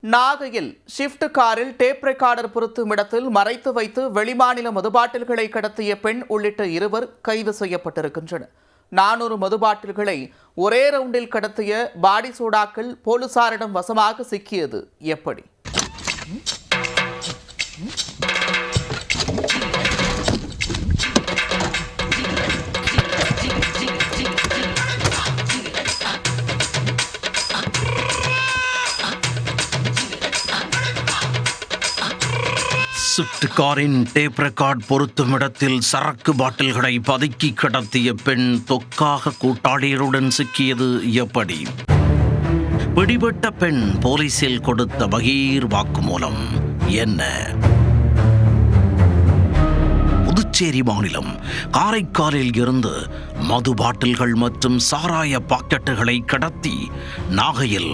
நாகையில் ஷிப்ட் காரில் tape recorder பொருத்தும் இடத்தில் மறைத்து வைத்து வெளிமாநில மதுபாட்டில்களை கடத்திய பெண் உள்ளிட்ட 2 கைது செய்யப்பட்டிருக்கின்றனர். 400 மதுபாட்டில்களை ஒரே ரவுண்டில் கடத்திய பாடி சோடாக்கள் போலீசாரிடம் வசமாக சிக்கியது எப்படி? ஷிப்ட் காரின் டேப் ரெக்கார்ட் பொருத்தும் இடத்தில் சரக்கு பாட்டில்களை பதுக்கி கடத்திய பெண் தொக்காக கூட்டாளியருடன் சிக்கியது எப்படி? பிடிபட்ட பெண் போலீசில் கொடுத்த பகீர் வாக்குமூலம் என்ன? புதுச்சேரி மாநிலம் காரைக்காலில் இருந்து மது பாட்டில்கள் மற்றும் சாராய பாக்கெட்டுகளை கடத்தி நாகையில்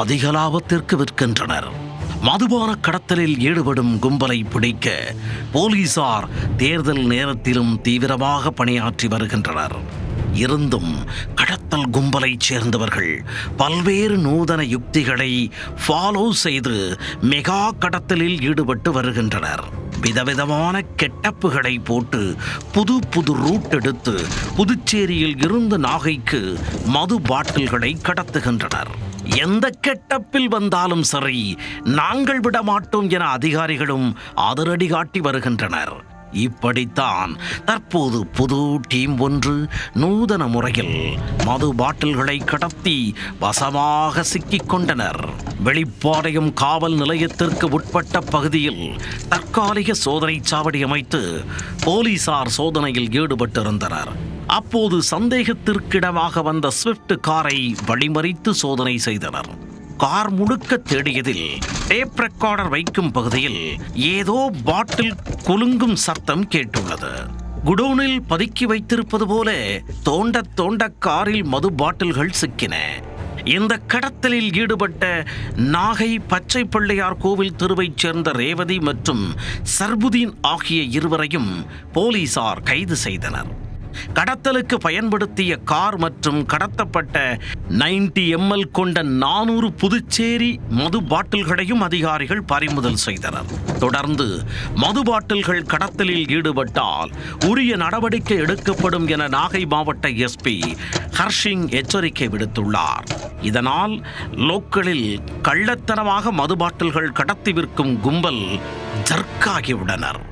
அதிக லாபத்திற்கு விற்கின்றனர். மதுபான கடத்தலில் ஈடுபடும் கும்பலை பிடிக்க போலீசார் தேர்தல் நேரத்திலும் தீவிரமாக பணியாற்றி வருகின்றனர். இருந்தும் கடத்தல் கும்பலைச் சேர்ந்தவர்கள் பல்வேறு நூதன யுக்திகளை ஃபாலோ செய்து மெகா கடத்தலில் ஈடுபட்டு வருகின்றனர். விதவிதமான கெட்டப்புகளை போட்டு புது ரூட் எடுத்து புதுச்சேரியில் இருந்து நாகைக்கு மது பாட்டில்களை கடத்துகின்றனர். எந்த கெட்டப்பில் வந்தாலும் சரி, நாங்கள் விட மாட்டோம் என அதிகாரிகளும் அதிரடி காட்டி வருகின்றனர். இப்படித்தான் தற்போது புது டீம் ஒன்று நூதன முறையில் மது பாட்டில்களை கடத்தி வசமாக சிக்கிக் கொண்டனர். வெளிப்பாளையம் காவல் நிலையத்திற்கு உட்பட்ட பகுதியில் தற்காலிக சோதனை சாவடி அமைத்து போலீசார் சோதனையில் ஈடுபட்டிருந்தனர். அப்போது சந்தேகத்திற்கிடமாக வந்த ஸ்விஃப்ட் காரை வழிமறித்து சோதனை செய்தனர். கார் முழுக்க தேடியதில் டேப் ரெக்கார்டர் வைக்கும் பகுதியில் ஏதோ பாட்டில் குலுங்கும் சத்தம் கேட்டுள்ளது. குடோனில் பதுக்கி வைத்திருப்பது போல தோண்ட காரில் மது பாட்டில்கள் சிக்கின. இந்த கடத்தலில் ஈடுபட்ட நாகை பச்சை பிள்ளையார் கோவில் தெருவைச் சேர்ந்த ரேவதி மற்றும் சர்புதீன் ஆகிய 2 போலீசார் கைது செய்தனர். கடத்தலுக்கு பயன்படுத்திய கார் மற்றும் கடத்தப்பட்ட 90 ml கொண்ட 400 புதுச்சேரி மது பாட்டில்களையும் அதிகாரிகள் பறிமுதல் செய்தனர். தொடர்ந்து மது பாட்டில்கள் கடத்தலில் ஈடுபட்டால் உரிய நடவடிக்கை எடுக்கப்படும் என நாகை மாவட்ட எஸ்பி ஹர்ஷிங் எச்சரிக்கை விடுத்துள்ளார். இதனால் லோக்கலில் கள்ளத்தனமாக மது பாட்டில்கள் கடத்தி விற்கும் கும்பல் ஜர்க்காகியுள்ளனர்.